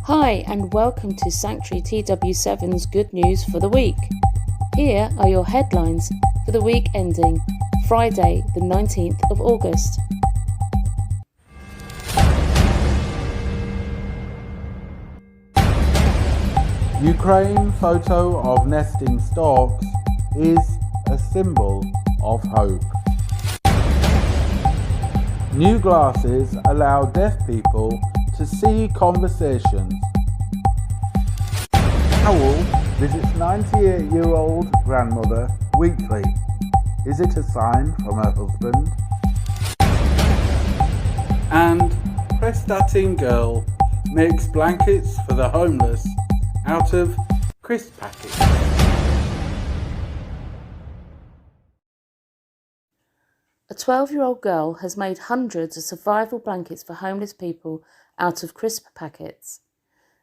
Hi and welcome to Sanctuary TW7's Good News for the Week. Here are your headlines for the week ending Friday the 19th of August. Ukraine photo of nesting storks is a symbol of hope. New glasses allow deaf people to see conversations. Owl visits 98-year-old grandmother weekly. Is it a sign from her husband? And Prestatyn girl makes blankets for the homeless out of crisp packets. A 12-year-old girl has made hundreds of survival blankets for homeless people out of crisp packets.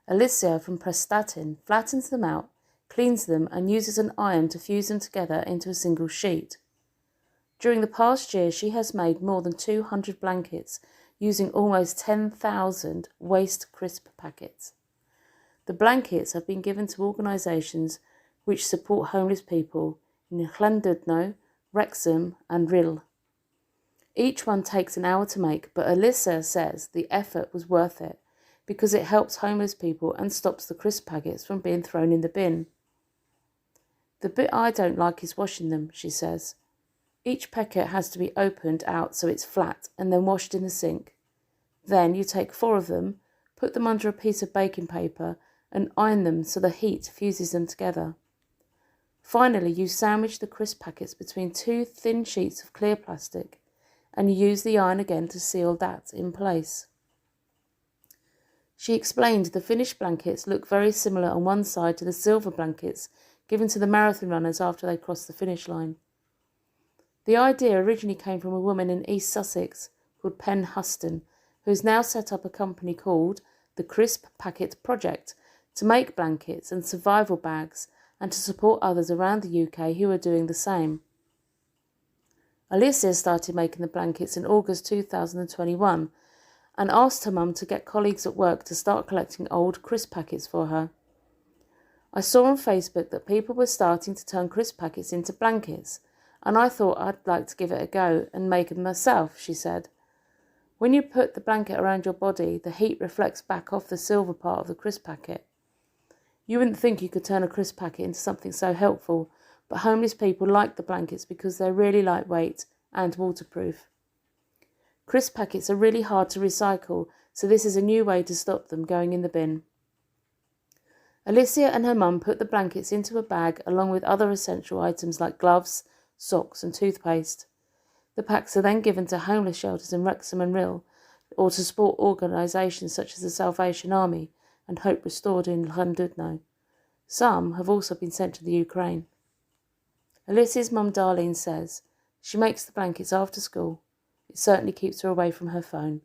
Alicia from Prestatyn flattens them out, cleans them and uses an iron to fuse them together into a single sheet. During the past year, she has made more than 200 blankets using almost 10,000 waste crisp packets. The blankets have been given to organisations which support homeless people in Llandudno, Wrexham and Rhyl. Each one takes an hour to make, but Alicia says the effort was worth it because it helps homeless people and stops the crisp packets from being thrown in the bin. The bit I don't like is washing them, she says. Each packet has to be opened out so it's flat and then washed in the sink. Then you take 4 of them, put them under a piece of baking paper and iron them so the heat fuses them together. Finally, you sandwich the crisp packets between 2 thin sheets of clear plastic and you use the iron again to seal that in place. She explained the finished blankets look very similar on one side to the silver blankets given to the marathon runners after they crossed the finish line. The idea originally came from a woman in East Sussex called Pen Huston, who has now set up a company called the Crisp Packet Project to make blankets and survival bags and to support others around the UK who are doing the same. Alicia started making the blankets in August 2021 and asked her mum to get colleagues at work to start collecting old crisp packets for her. I saw on Facebook that people were starting to turn crisp packets into blankets, and I thought I'd like to give it a go and make them myself, she said. When you put the blanket around your body, the heat reflects back off the silver part of the crisp packet. You wouldn't think you could turn a crisp packet into something so helpful, but homeless people like the blankets because they're really lightweight and waterproof. Crisp packets are really hard to recycle, so this is a new way to stop them going in the bin. Alicia and her mum put the blankets into a bag along with other essential items like gloves, socks and toothpaste. The packs are then given to homeless shelters in Wrexham and Rhyl or to support organisations such as the Salvation Army and Hope Restored in Llandudno. Some have also been sent to the Ukraine. Alicia's mum Darlene says she makes the blankets after school. It certainly keeps her away from her phone.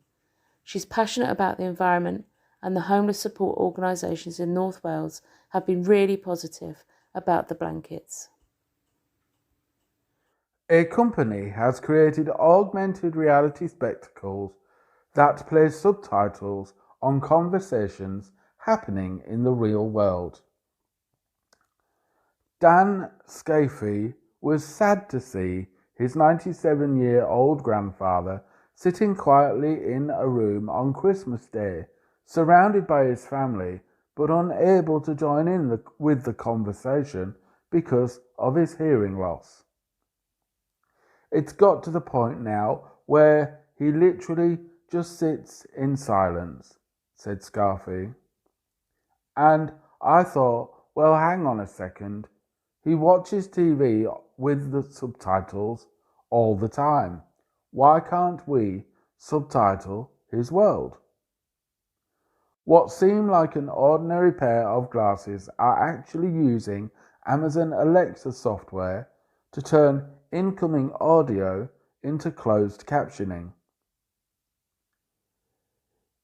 She's passionate about the environment and the homeless support organisations in North Wales have been really positive about the blankets. A company has created augmented reality spectacles that play subtitles on conversations happening in the real world. Dan Scafie was sad to see his 97-year-old grandfather sitting quietly in a room on Christmas Day, surrounded by his family, but unable to join in with the conversation because of his hearing loss. It's got to the point now where he literally just sits in silence, said Scafie. And I thought, well, hang on a second. He watches TV with the subtitles all the time. Why can't we subtitle his world? What seem like an ordinary pair of glasses are actually using Amazon Alexa software to turn incoming audio into closed captioning.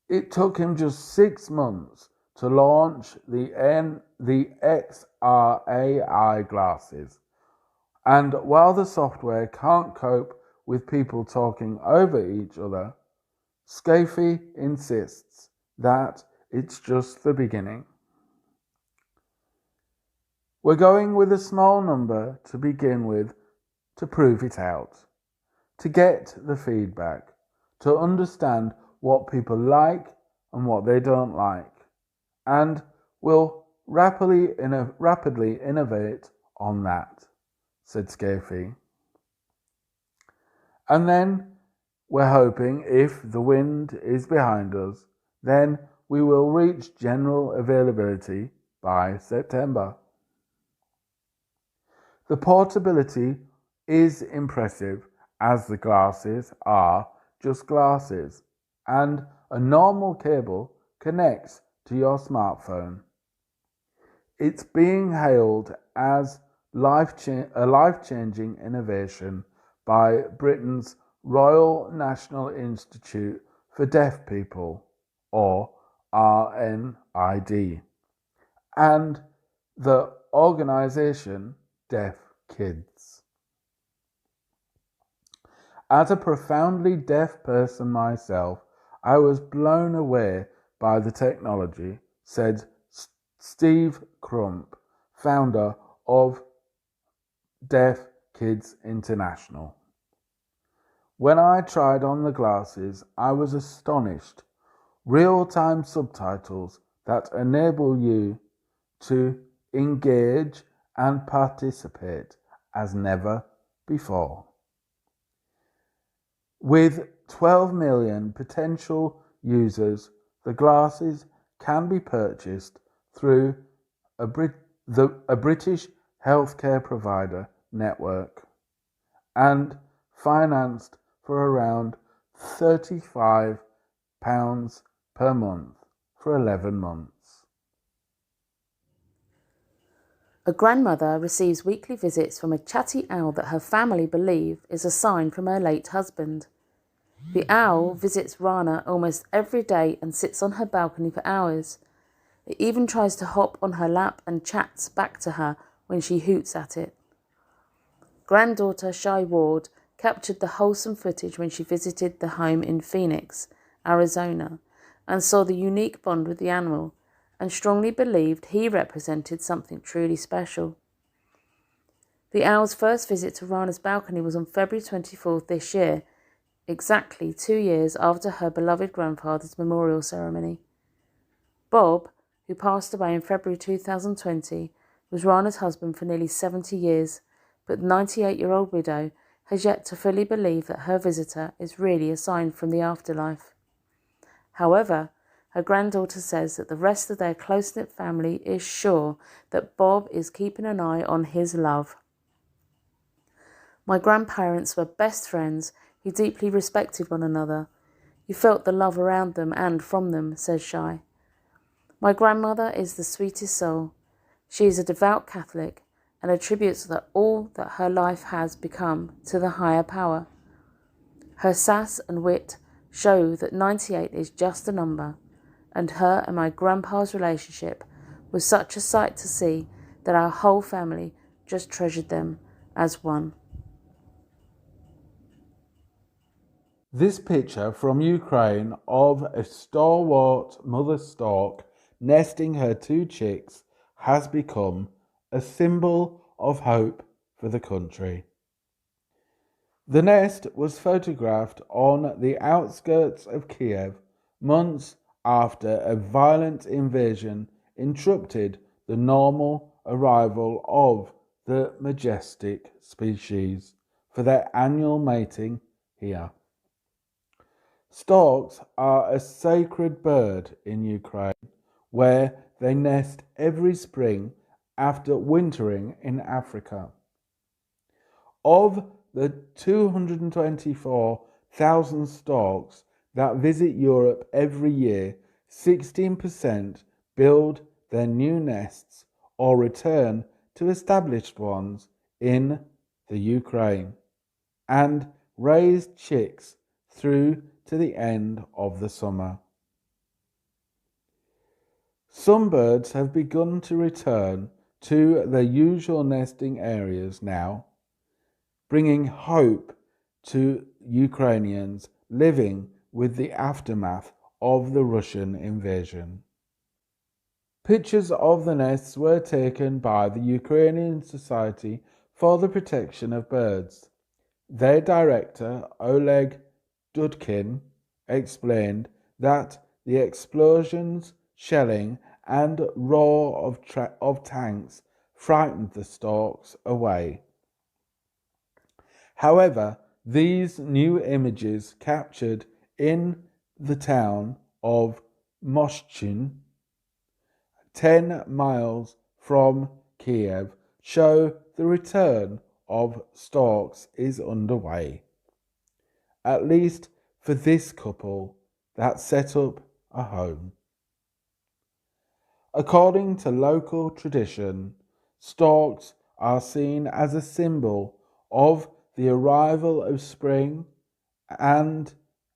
It took him just 6 months to launch the XR glasses, and while the software can't cope with people talking over each other, Scafie insists that It's just the beginning. We're going with a small number to begin with to prove it out, to get the feedback, to understand what people like and what they don't like, and we'll rapidly innovate on that, said Scafie. And then we're hoping if the wind is behind us, then we will reach general availability by September. The portability is impressive as the glasses are just glasses and a normal cable connects to your smartphone. It's being hailed as a life-changing innovation by Britain's Royal National Institute for Deaf People, or RNID, and the organisation Deaf Kids. As a profoundly deaf person myself, I was blown away by the technology, said Steve Crump, founder of Deaf Kids International. When I tried on the glasses, I was astonished. Real-time subtitles that enable you to engage and participate as never before. With 12 million potential users, the glasses can be purchased through a British healthcare provider network and financed for around £35 per month for 11 months. A grandmother receives weekly visits from a chatty owl that her family believe is a sign from her late husband. The owl visits Rana almost every day and sits on her balcony for hours. It even tries to hop on her lap and chats back to her when she hoots at it. Granddaughter Shy Ward captured the wholesome footage when she visited the home in Phoenix, Arizona, and saw the unique bond with the animal, and strongly believed he represented something truly special. The owl's first visit to Rana's balcony was on February 24th this year, exactly 2 years after her beloved grandfather's memorial ceremony. Bob, who passed away in February 2020, was Rana's husband for nearly 70 years, but the 98-year-old widow has yet to fully believe that her visitor is really a sign from the afterlife. However, her granddaughter says that the rest of their close-knit family is sure that Bob is keeping an eye on his love. My grandparents were best friends who deeply respected one another. You felt the love around them and from them, says Shy. My grandmother is the sweetest soul. She is a devout Catholic and attributes that all that her life has become to the higher power. Her sass and wit show that 98 is just a number, and her and my grandpa's relationship was such a sight to see that our whole family just treasured them as one. This picture from Ukraine of a stalwart mother stork nesting her 2 chicks has become a symbol of hope for the country. The nest was photographed on the outskirts of Kiev months after a violent invasion interrupted the normal arrival of the majestic species for their annual mating here. Storks are a sacred bird in Ukraine, where they nest every spring after wintering in Africa. Of the 224,000 storks that visit Europe every year, 16% build their new nests or return to established ones in the Ukraine and raise chicks through to the end of the summer. Some birds have begun to return to their usual nesting areas now, bringing hope to Ukrainians living with the aftermath of the Russian invasion. Pictures of the nests were taken by the Ukrainian Society for the Protection of Birds. Their director, Oleg Dudkin, explained that the explosions, shelling, and roar of tanks frightened the storks away. However, these new images captured in the town of Moshchin, 10 miles from Kiev, show the return of storks is underway, at least for this couple that set up a home. According to local tradition, storks are seen as a symbol of the arrival of spring and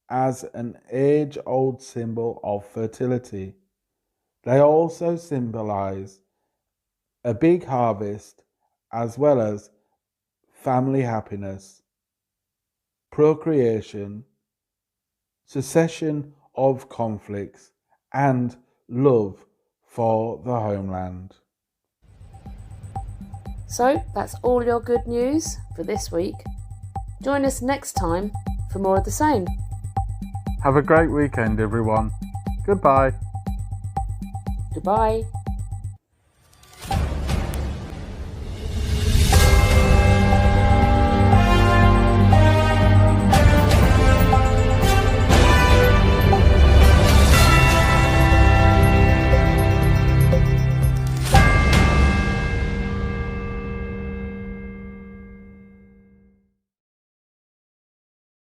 as an age-old symbol of fertility. They also symbolize a big harvest as well as family happiness, procreation, cessation of conflicts, and love for the homeland. So that's all your good news for this week. Join us next time for more of the same. Have a great weekend, everyone. Goodbye. Goodbye.